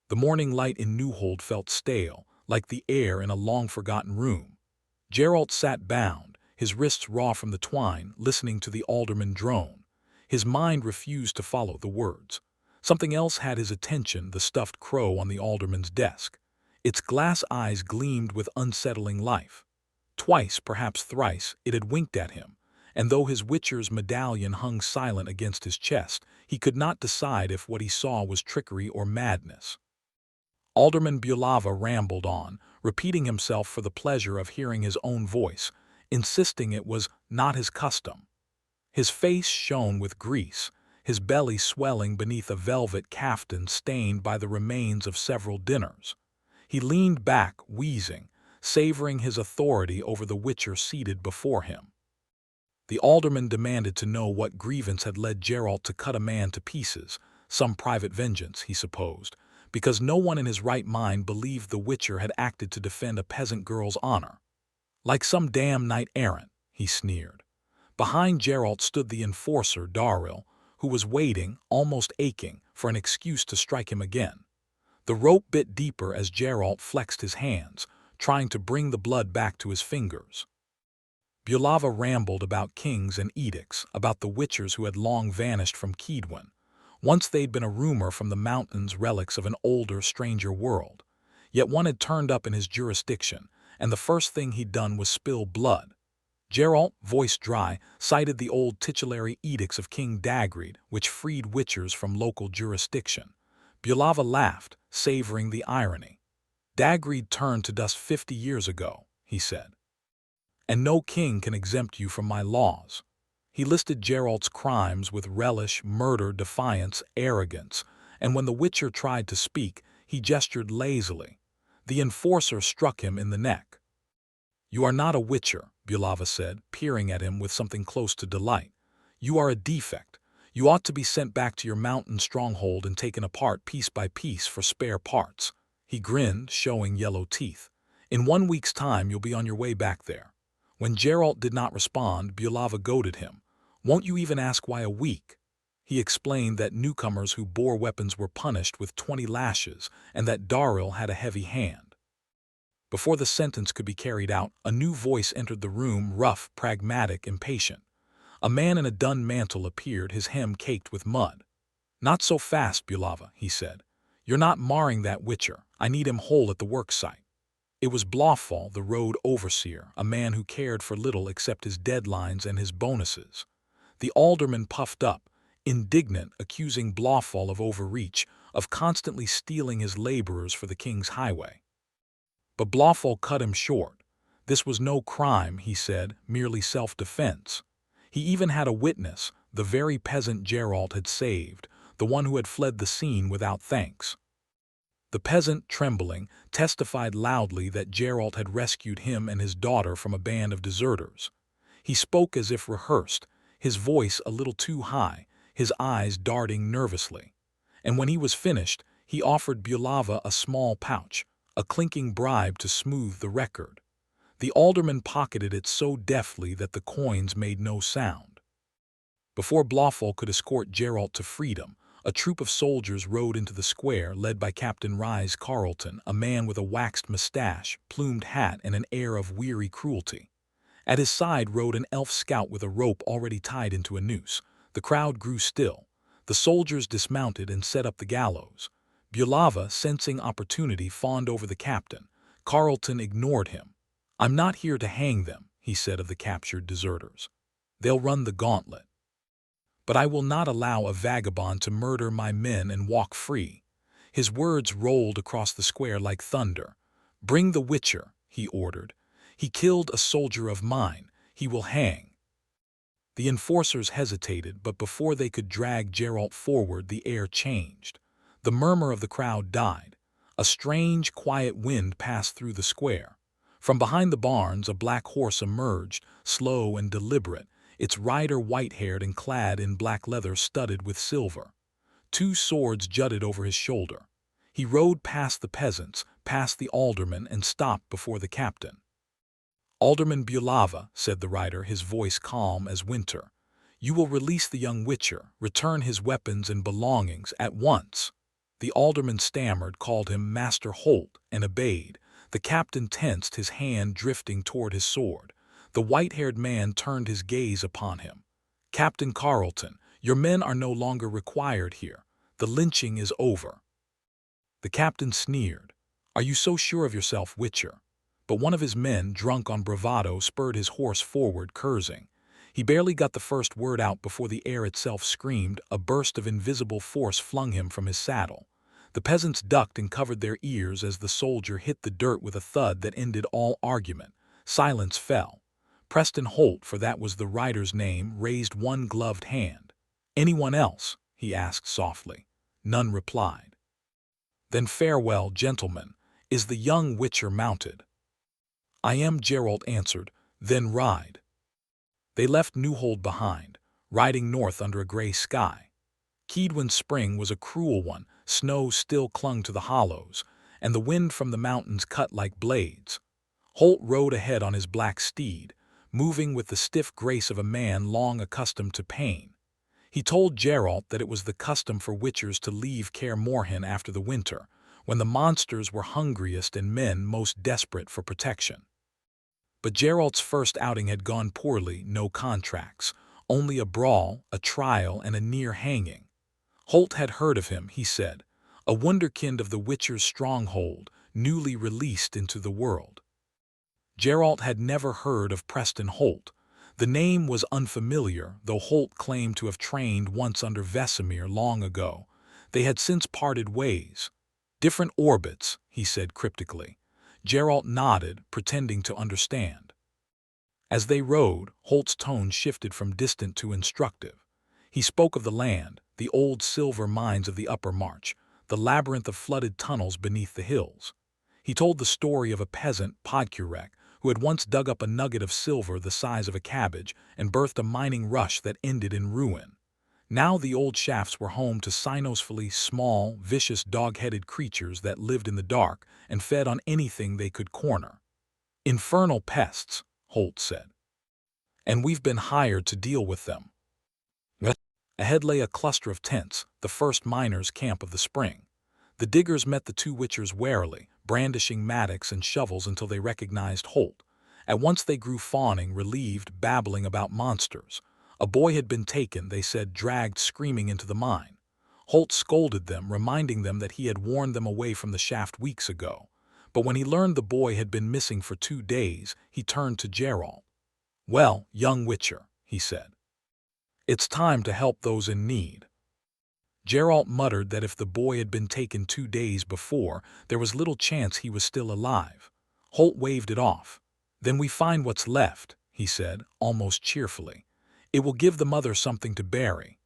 The morning light in Newhold felt stale, like the air in a long-forgotten room. Geralt sat bound, his wrists raw from the twine, listening to the alderman drone. His mind refused to follow the words. Something else had his attention, the stuffed crow on the alderman's desk. Its glass eyes gleamed with unsettling life. Twice, perhaps thrice, it had winked at him, and though his Witcher's medallion hung silent against his chest, he could not decide if what he saw was trickery or madness. Alderman Bulava rambled on, repeating himself for the pleasure of hearing his own voice, insisting it was not his custom. His face shone with grease, his belly swelling beneath a velvet caftan stained by the remains of several dinners. He leaned back, wheezing, savoring his authority over the Witcher seated before him. The alderman demanded to know what grievance had led Geralt to cut a man to pieces, some private vengeance, he supposed, because no one in his right mind believed the Witcher had acted to defend a peasant girl's honor. Like some damn knight-errant, he sneered. Behind Geralt stood the enforcer, Darrell, who was waiting, almost aching, for an excuse to strike him again. The rope bit deeper as Geralt flexed his hands, trying to bring the blood back to his fingers. Bulava rambled about kings and edicts, about the Witchers who had long vanished from Keedwin. Once they'd been a rumor from the mountains, relics of an older, stranger world. Yet one had turned up in his jurisdiction, and the first thing he'd done was spill blood. Geralt, voice dry, cited the old titulary edicts of King Dagrid, which freed Witchers from local jurisdiction. Bulava laughed, savoring the irony. Dagrid turned to dust 50 years ago, he said. And no king can exempt you from my laws. He listed Geralt's crimes with relish, murder, defiance, arrogance, and when the Witcher tried to speak, he gestured lazily. The enforcer struck him in the neck. "You are not a Witcher," Bulava said, peering at him with something close to delight. "You are a defect. You ought to be sent back to your mountain stronghold and taken apart piece by piece for spare parts." He grinned, showing yellow teeth. "In 1 week's time you'll be on your way back there." When Geralt did not respond, Bulava goaded him. "Won't you even ask why a week?" He explained that newcomers who bore weapons were punished with 20 lashes and that Darrell had a heavy hand. Before the sentence could be carried out, a new voice entered the room, rough, pragmatic, impatient. A man in a dun mantle appeared, his hem caked with mud. "Not so fast, Bulava," he said. "You're not marring that Witcher. I need him whole at the work site." It was Blauffal, the road overseer, a man who cared for little except his deadlines and his bonuses. The alderman puffed up, indignant, accusing Blauffal of overreach, of constantly stealing his laborers for the king's highway. But Blauffal cut him short. This was no crime, he said, merely self-defense. He even had a witness, the very peasant Geralt had saved, the one who had fled the scene without thanks. The peasant, trembling, testified loudly that Geralt had rescued him and his daughter from a band of deserters. He spoke as if rehearsed, his voice a little too high, his eyes darting nervously. And when he was finished, he offered Bulava a small pouch, a clinking bribe to smooth the record. The alderman pocketed it so deftly that the coins made no sound. Before Blauffal could escort Geralt to freedom, a troop of soldiers rode into the square, led by Captain Rise Carleton, a man with a waxed mustache, plumed hat, and an air of weary cruelty. At his side rode an elf scout with a rope already tied into a noose. The crowd grew still. The soldiers dismounted and set up the gallows. Bulava, sensing opportunity, fawned over the captain. Carleton ignored him. "I'm not here to hang them," he said of the captured deserters. "They'll run the gauntlet. But I will not allow a vagabond to murder my men and walk free." His words rolled across the square like thunder. "Bring the Witcher," he ordered. "He killed a soldier of mine. He will hang." The enforcers hesitated, but before they could drag Geralt forward, the air changed. The murmur of the crowd died. A strange, quiet wind passed through the square. From behind the barns, a black horse emerged, slow and deliberate, its rider white-haired and clad in black leather studded with silver. 2 swords jutted over his shoulder. He rode past the peasants, past the alderman, and stopped before the captain. "Alderman Bulava," said the rider, his voice calm as winter, "you will release the young Witcher, return his weapons and belongings at once." The alderman stammered, called him Master Holt, and obeyed. The captain tensed, his hand drifting toward his sword. The white-haired man turned his gaze upon him. "Captain Carleton, your men are no longer required here. The lynching is over." The captain sneered. "Are you so sure of yourself, Witcher?" But one of his men, drunk on bravado, spurred his horse forward, cursing. He barely got the first word out before the air itself screamed. A burst of invisible force flung him from his saddle. The peasants ducked and covered their ears as the soldier hit the dirt with a thud that ended all argument. Silence fell. Preston Holt, for that was the rider's name, raised one gloved hand. "Anyone else?" he asked softly. None replied. "Then farewell, gentlemen. Is the young Witcher mounted?" "I am," Geralt answered. "Then ride." They left Newhold behind, riding north under a gray sky. Keedwin Spring was a cruel one. Snow still clung to the hollows, and the wind from the mountains cut like blades. Holt rode ahead on his black steed, moving with the stiff grace of a man long accustomed to pain. He told Geralt that it was the custom for Witchers to leave Kaer Morhen after the winter, when the monsters were hungriest and men most desperate for protection. But Geralt's first outing had gone poorly. No contracts, only a brawl, a trial, and a near hanging. Holt had heard of him, he said, a wunderkind of the Witcher's stronghold, newly released into the world. Geralt had never heard of Preston Holt. The name was unfamiliar, though Holt claimed to have trained once under Vesemir long ago. They had since parted ways. "Different orbits," he said cryptically. Geralt nodded, pretending to understand. As they rode, Holt's tone shifted from distant to instructive. He spoke of the land, the old silver mines of the Upper March, the labyrinth of flooded tunnels beneath the hills. He told the story of a peasant, Podkurek, who had once dug up a nugget of silver the size of a cabbage and birthed a mining rush that ended in ruin. Now the old shafts were home to cynospheally small, vicious dog-headed creatures that lived in the dark and fed on anything they could corner. "Infernal pests," Holt said. "And we've been hired to deal with them." Ahead lay a cluster of tents, the first miners' camp of the spring. The diggers met the two Witchers warily, brandishing mattocks and shovels until they recognized Holt. At once they grew fawning, relieved, babbling about monsters. A boy had been taken, they said, dragged screaming into the mine. Holt scolded them, reminding them that he had warned them away from the shaft weeks ago. But when he learned the boy had been missing for 2 days, he turned to Geralt. "Well, young Witcher," he said, "it's time to help those in need." Geralt muttered that if the boy had been taken 2 days before, there was little chance he was still alive. Holt waved it off. "Then we find what's left," he said, almost cheerfully. "It will give the mother something to bury."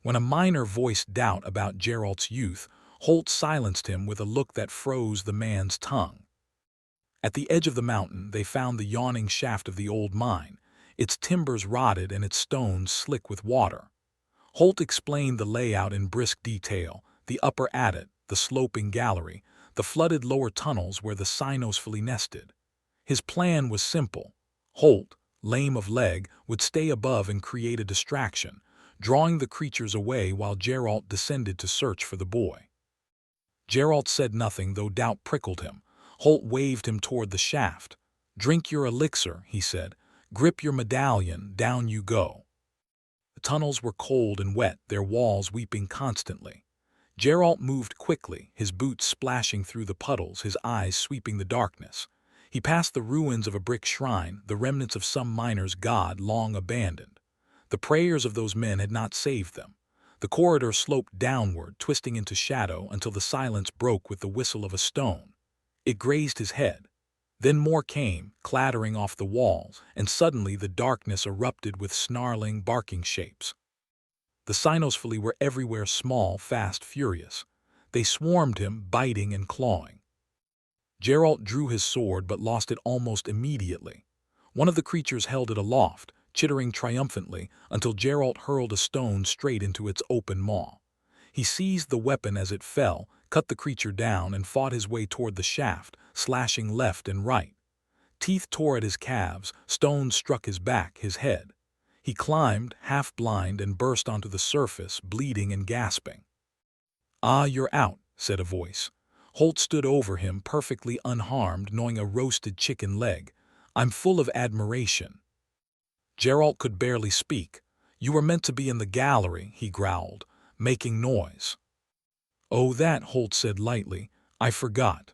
When a miner voiced doubt about Geralt's youth, Holt silenced him with a look that froze the man's tongue. At the edge of the mountain, they found the yawning shaft of the old mine, its timbers rotted and its stones slick with water. Holt explained the layout in brisk detail: the upper adit, the sloping gallery, the flooded lower tunnels where the cynospheles nested. His plan was simple. Holt, lame of leg, would stay above and create a distraction, drawing the creatures away while Geralt descended to search for the boy. Geralt said nothing, though doubt prickled him. Holt waved him toward the shaft. "Drink your elixir," he said. "Grip your medallion, down you go." The tunnels were cold and wet, their walls weeping constantly. Geralt moved quickly, his boots splashing through the puddles, his eyes sweeping the darkness. He passed the ruins of a brick shrine, the remnants of some miner's god long abandoned. The prayers of those men had not saved them. The corridor sloped downward, twisting into shadow until the silence broke with the whistle of a stone. It grazed his head. Then more came, clattering off the walls, and suddenly the darkness erupted with snarling, barking shapes. The cynospheles were everywhere, small, fast, furious. They swarmed him, biting and clawing. Geralt drew his sword but lost it almost immediately. One of the creatures held it aloft, chittering triumphantly, until Geralt hurled a stone straight into its open maw. He seized the weapon as it fell, cut the creature down, and fought his way toward the shaft, slashing left and right. Teeth tore at his calves, stones struck his back, his head. He climbed, half blind, and burst onto the surface, bleeding and gasping. "Ah, you're out," said a voice. Holt stood over him, perfectly unharmed, gnawing a roasted chicken leg. "I'm full of admiration." Geralt could barely speak. "You were meant to be in the gallery," he growled, making noise. "Oh, that," Holt said lightly. "I forgot."